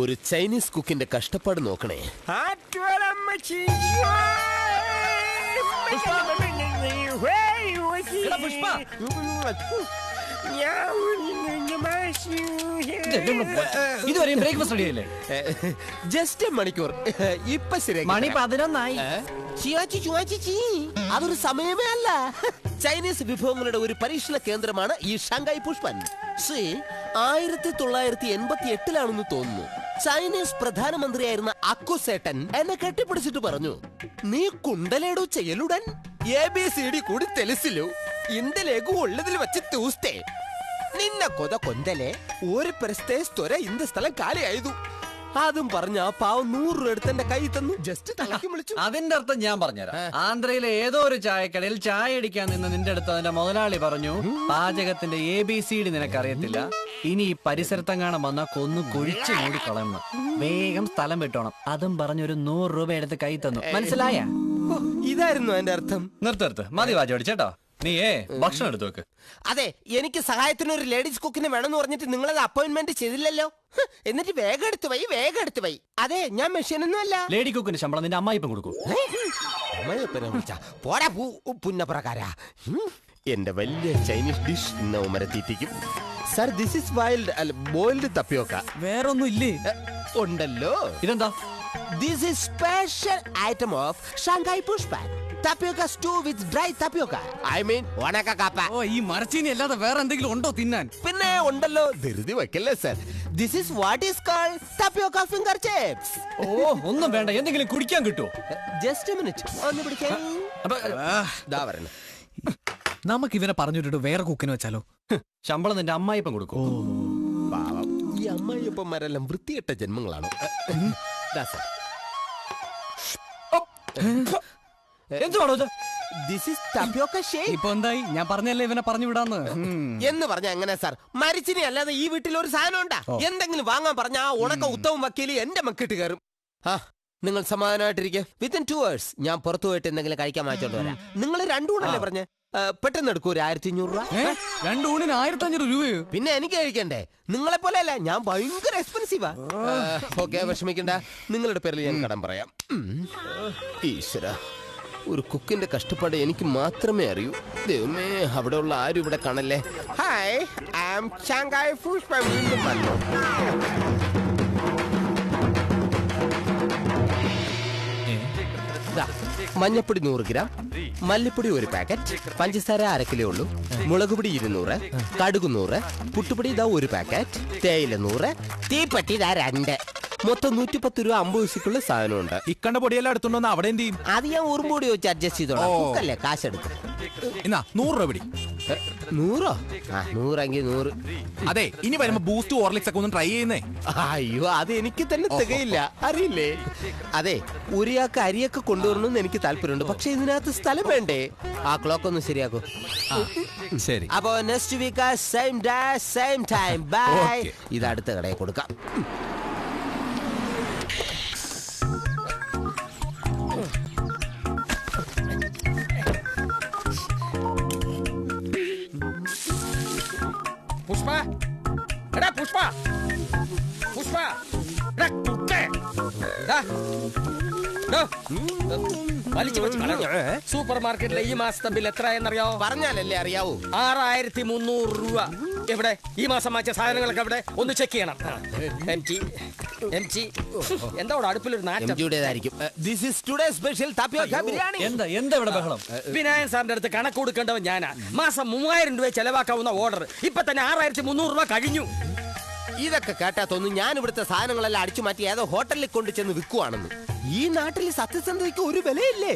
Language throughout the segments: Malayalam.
ഒരു ചൈനീസ് കുക്കിന്റെ കഷ്ടപ്പാട് നോക്കണേ. ഇതുവരെയും ബ്രേക്ക്ഫാസ്റ്റ് റെഡി ആയില്ലേ? ജസ്റ്റ് മണിക്കൂർ. ഇപ്പൊ ശരി. മണി 11 അതൊരു സമയമേ അല്ല. ചൈനീസ് വിഭവങ്ങളുടെ ഒരു പരീക്ഷണ കേന്ദ്രമാണ് ഈ ഷാങ്കായ് പുഷ്പൻ. 1988 തോന്നുന്നു. ചൈനീസ് പ്രധാനമന്ത്രിയായിരുന്ന അക്കുസേട്ടൻ എന്നെ കെട്ടിപ്പിടിച്ചിട്ട് പറഞ്ഞു, നീ കുണ്ടലേടു ചെയ്യലുടൻ ABCD കൂടി തെലിസിലു ഇന്ത്യയിലേക്ക് ഉള്ളതിൽ വെച്ച് തൂസ്റ്റേ നിന്ന കൊത കൊന്തലെ ഒരു പ്രസ്തേ സ്വര ഇന്ത സ്ഥലം കാലിയായതു. അതും പറഞ്ഞ ആ പാവം 100 രൂപ എടുത്ത് എന്റെ കൈ തന്നു. ജസ്റ്റ് തലക്കി വിളിച്ചു. അതിന്റെ അർത്ഥം ഞാൻ പറഞ്ഞുതരാം. ആന്ധ്രയിലെ ഏതോ ഒരു ചായക്കടയിൽ ചായ അടിക്കാൻ നിന്ന് നിന്റെ അടുത്ത് അതിന്റെ മുതലാളി പറഞ്ഞു, പാചകത്തിന്റെ ABCD നിനക്കറിയത്തില്ല, ഇനി ഈ പരിസരത്തെങ്ങാണം വന്നാൽ കൊന്നു കുഴിച്ചു മൂടി കളയുന്നു, വേഗം സ്ഥലം വിട്ടോണം. അതും പറഞ്ഞൊരു 100 രൂപ എടുത്ത് കൈ തന്നു. മനസ്സിലായ? ഇതായിരുന്നു എന്റെ അർത്ഥം. നിർത്ത് മതി വാചോടി ചേട്ടാ. നീയേ ഭക്ഷണം എടുത്തു വെക്ക്. അതെ, എനിക്ക് സഹായത്തിന് ഒരു ലേഡീസ് കുക്കിനെ വേണമെന്ന് പറഞ്ഞിട്ട് നിങ്ങളത് അപ്പോയിന്റ്മെന്റ് ചെയ്തില്ലല്ലോ. എന്നിട്ട് വേഗം എടുത്തു വൈ. അതെ, ഞാൻ മെഷീനൊന്നും അല്ല. ലേഡി കുക്കിന് ശമ്പളം നിന്റെ അമ്മായിപ്പം കൊടുക്കൂ. പോരാ പുന്നപ്രകാര. എന്റെ വലിയ ചൈനീസ് ഡിഷ് തീറ്റിക്കും. Sir, this is boiled tapioca. വേറൊന്നും ഇല്ലേ? ഉണ്ടല്ലോ. ഇതെന്താ? This is special item of Shanghai Pushpan. Tapioca stew with dry tapioca. I mean, wanaka kappa. ഓ, ഈ മരച്ചീനി അല്ലാതെ വേറെ എന്തെങ്കിലും ഉണ്ടോ തിന്നാൻ? പിന്നെ ഉണ്ടല്ലോ, ധൃതി വെക്കല്ലേ sir. This is what is called tapioca finger chips. ഓ, ഒന്നും വേണ്ട, എന്തെങ്കിലും കുടിക്കാൻ കിട്ടുമോ? Just a minute. ഒന്ന് പിടിക്കാൻ. ദാ വരണം. നമുക്ക് ഇവനെ പറഞ്ഞിട്ട് വേറെ കുക്കിന് വെച്ചാലോ? ശമ്പളം നിന്റെ അമ്മായിപ്പം കൊടുക്കൂ. പാവം, ഈ അമ്മായിയപ്പന്മാരെല്ലാം വൃത്തികെട്ട ജന്മങ്ങളാണോ? എന്തുവാണോ ഇത്? This is tapioca shake. ഇപ്പൊ എന്തായി? ഞാൻ പറഞ്ഞല്ലേ ഇവനെ പറഞ്ഞു വിടാന്ന്. എന്ന് പറഞ്ഞ എങ്ങനെ സാർ? മരിച്ചിനി അല്ലാതെ ഈ വീട്ടിൽ ഒരു സാധനം ഉണ്ടാ? എന്തെങ്കിലും വാങ്ങാൻ പറഞ്ഞ ആ ഉണക്ക ഉത്തവും വക്കീല് എന്റെ മക്കിട്ട് കയറും. നിങ്ങൾ സമാധാനമായിട്ടിരിക്കുക. വിത്തിൻ 2 hours ഞാൻ പുറത്തു പോയിട്ട് എന്തെങ്കിലും കഴിക്കാൻ വാങ്ങിച്ചോണ്ട് വരാം. നിങ്ങൾ 2 ഊണല്ലേ പറഞ്ഞേ? പെട്ടെന്ന് എടുക്കൂ. 1500 രൂപ. 2 ഊണിന് 1500 രൂപയോ? പിന്നെ എനിക്ക് കഴിക്കണ്ടേ? നിങ്ങളെ പോലെ അല്ല, ഞാൻ ഭയങ്കര എക്സ്പെൻസീവാ. ഓക്കെ, വിഷമിക്കണ്ട. നിങ്ങളുടെ പേരിൽ ഞാൻ കടം പറയാം. ഈശ്വര, ഒരു കുക്കിന്റെ കഷ്ടപ്പാട് എനിക്ക് മാത്രമേ അറിയൂ. ദൈവമേ, അവിടെ ഉള്ള ആരും ഇവിടെ കാണല്ലേ. Hi, I am Shankai Pushpan. വീണ്ടും വന്നു. മഞ്ഞപ്പൊടി 100 ഗ്രാം, മല്ലിപ്പൊടി 1 പാക്കറ്റ്, പഞ്ചസാര 1/2 കിലോ ഉള്ളൂ, മുളകുപൊടി 200, കടുക് 100, പുട്ടുപൊടി 1 പാക്കറ്റ്, തേയില 100, തീപ്പട്ടി 2. മൊത്തം 110 രൂപ 50 പൈസക്കുള്ള സാധനമുണ്ട്. ഇക്കണ്ട പൊടിയെല്ലാം എടുത്തുണ്ടോ? അവിടെ എന്ത് ചെയ്യും? അത് ഞാൻ ഉറുമ്പൊടി വെച്ച് അഡ്ജസ്റ്റ് ചെയ്തോളാം. കുക്കല്ലേ, കാശെടുക്കും. എന്നാ 100 രൂപ പിടി. 100? 100 100. അതെ, ഇനി വരുമ്പോ ബൂസ്റ്റ് ഹോർലിക്സ് ഒക്കെ ഒന്ന് ട്രൈ ചെയ്യുന്നേ. അയ്യോ, അത് എനിക്ക് തന്നെ തികയില്ല, അറിയില്ലേ? അതെ, ഒരാൾക്ക് അരിയൊക്കെ കൊണ്ടുവരണമെന്ന് എനിക്ക് താല്പര്യമുണ്ട്, പക്ഷെ ഇതിനകത്ത് സ്ഥലം വേണ്ടേ? ആ ക്ലോക്ക് ഒന്ന് ശരിയാക്കൂ. ശരി, അപ്പോ next week same day same time. Bye. ഇത് അടുത്ത കടയിൽ കൊടുക്കാം. പുഷ്പ, എടാ പുഷ്പ, പുഷ്പ, എടാ കുട്ടേ, സൂപ്പർ മാർക്കറ്റിലെ ഈ മാസത്തെ ബിൽ എത്രയെന്നറിയാവോ? പറഞ്ഞാലല്ലേ അറിയാവൂ. 6300 രൂപ. എവിടെ ഈ മാസം വാങ്ങിച്ച സാധനങ്ങളൊക്കെ എവിടെ? ഒന്ന് ചെക്ക് ചെയ്യണം. എന്താ അടുപ്പിലൊരു നാറ്റം? എന്താ ഇവിടെ ബഹളം? വിനായകൻ സാറിന്റെ അടുത്ത് കണക്ക് കൊടുക്കേണ്ടവൻ ഞാനാ. മാസം 3000 രൂപ ചെലവാക്കാവുന്ന ഓർഡർ ഇപ്പൊ തന്നെ 6300 രൂപ കഴിഞ്ഞു. ഇതൊക്കെ കേട്ടാ തോന്നുന്നു ഞാൻ ഇവിടുത്തെ സാധനങ്ങളെല്ലാം അടിച്ചു മാറ്റി ഏതോ ഹോട്ടലിൽ കൊണ്ട് ചെന്ന് വിൽക്കുവാണെന്ന്. ഈ നാട്ടിൽ സത്യസന്ധതയ്ക്ക് ഒരു വിലയില്ലേ?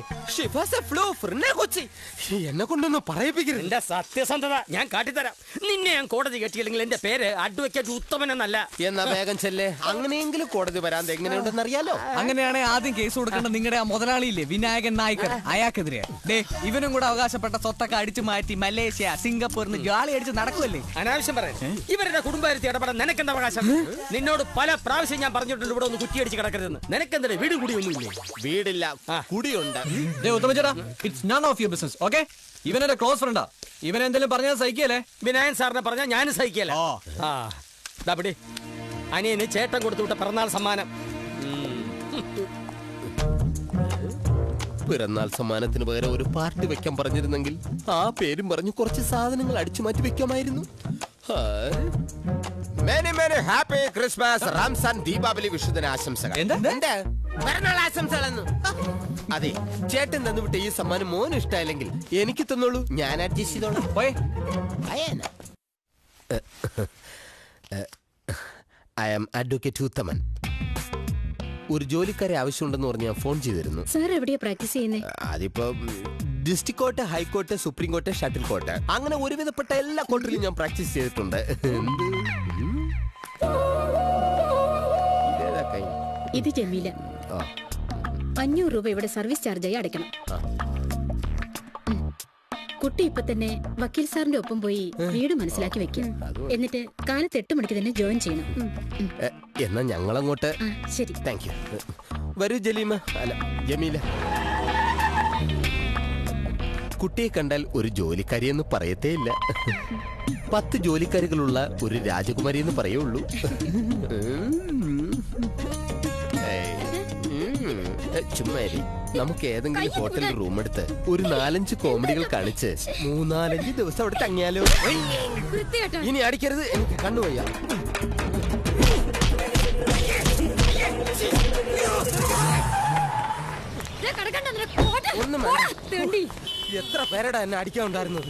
എന്നെ കൊണ്ടൊന്നും പറയിപ്പിക്കരുത്. എന്റെ സത്യസന്ധത ഞാൻ കാട്ടിത്തരാം. നിന്നെ ഞാൻ കോടതി കെട്ടിയില്ലെങ്കിൽ എന്റെ പേര് അഡ്വക്കേറ്റ് ഉത്തമൻ എന്നല്ല. എന്നാ വേഗം ചെല്ലേ. അങ്ങനെയെങ്കിലും കോടതി വരാൻ എങ്ങനെയുണ്ടെന്ന് അറിയാലോ. അങ്ങനെയാണെങ്കിൽ ആദ്യം കേസ് കൊടുക്കേണ്ട നിങ്ങളുടെ ആ മുതലാളിയില്ലേ, വിനായകൻ നായ്ക്കർ, അയാൾക്കെതിരെ. ഇവനും കൂടെ അവകാശപ്പെട്ട സ്വത്തൊക്കെ അടിച്ചു മാറ്റി മലേഷ്യ, സിംഗപ്പൂരിന് ഗാളി അടിച്ച് നടക്കുമല്ലേ? അനാവശ്യം പറയാൻ. ഇവരുടെ കുടുംബകാര്യത്തിൽ ഇടപെടാൻ നിനക്കെന്താ അവകാശം? നിന്നോട് പല പ്രാവശ്യം ഞാൻ പറഞ്ഞിട്ടുണ്ട് ഇവിടെ ഒന്ന് കുറ്റിയടിച്ച് കിടക്കരുതെന്ന്. നിനക്കെന്താ വീട് കൂടി ഒന്നുമില്ലേ? വീടില്ല, കുടിയുണ്ട്. It's none of your business. Okay, ഇവൻ എന്റെ ക്ലോസ് ഫ്രണ്ടാ. ഇവൻ എന്തെങ്കിലും പറഞ്ഞാൽ സഹിക്കല്ലേ? വിനായൻ സാറിനെ പറഞ്ഞാൽ ഞാനും സഹിക്കല്ലേ? അനിയന് ചേട്ടൻ കൊടുത്തുവിട്ട പിറന്നാൾ സമ്മാനം. പിറന്നാൾ സമ്മാനത്തിന് പകരം ഒരു പാർട്ടി വെക്കാൻ പറഞ്ഞിരുന്നെങ്കിൽ ആ പേരും പറഞ്ഞു കുറച്ച് സാധനങ്ങൾ അടിച്ചു മാറ്റി വെക്കാമായിരുന്നു. ഹാപ്പി ക്രിസ്മസ്, റംസാൻ, ദീപാവലി, വിഷുദിന ആശംസകൾ. എന്താ? പിറന്നാൾ ആശംസകളെന്ന്. അതെ, ചേട്ടൻ തന്നുവിട്ട ഈ സമ്മാനം മോന് ഇഷ്ടമായില്ലെങ്കിൽ എനിക്ക് തന്നോളൂ, ഞാൻ അഡ്ജസ്റ്റ് ചെയ്തോളാം. ഐ ആം അഡ്വക്കേറ്റ് ഉത്തമൻ. ഒരു ജോലിക്കാരെ ആവശ്യമുണ്ടെന്ന് പറഞ്ഞ് ഞാൻ ഫോൺ ചെയ്തിരുന്നു. സാർ എവിടെയാ പ്രാക്ടീസ് ചെയ്യുന്നത്? അതിപ്പോ district court, high court, supreme court, shuttle court, അങ്ങനെ ഒരുവിധപ്പെട്ട എല്ലാ കോർട്ടിലും ഞാൻ പ്രാക്ടീസ് ചെയ്തിട്ടുണ്ട്. ഇത് ജമീല. 500 രൂപ ഇവിടെ സർവീസ് ചാർജായി അടയ്ക്കണം. കുട്ടി ഇപ്പൊ തന്നെ വക്കീൽ സാറിന്റെ ഒപ്പം പോയി വീട് മനസ്സിലാക്കി വെക്കും. എന്നിട്ട് കാലത്ത് 8 മണിക്ക് തന്നെ ജോയിൻ ചെയ്യണം. എന്നാ ഞങ്ങളങ്ങോട്ട്. ശരി. Thank you. വരൂ ജലീമ, അല്ല ജമീല. കുട്ടിയെ കണ്ടാൽ ഒരു ജോലിക്കാരി എന്ന് പറയത്തേ ഇല്ല. 10 ജോലിക്കാരികളുള്ള ഒരു രാജകുമാരി എന്ന് പറയുള്ളൂ. ചുമ്മാരി, നമുക്ക് ഏതെങ്കിലും ഹോട്ടലിൽ റൂം എടുത്ത് ഒരു 4-5 കോമഡികൾ കാണിച്ച് 3-4 ദിവസം അവിടെ തങ്ങിയാലോ? ഇനി അടിക്കരുത്, എനിക്ക് കണ്ണുവയ്യ. ഒന്നും എത്ര പേരടാ എന്നെ അടിക്കാൻ ഉണ്ടായിരുന്നത്?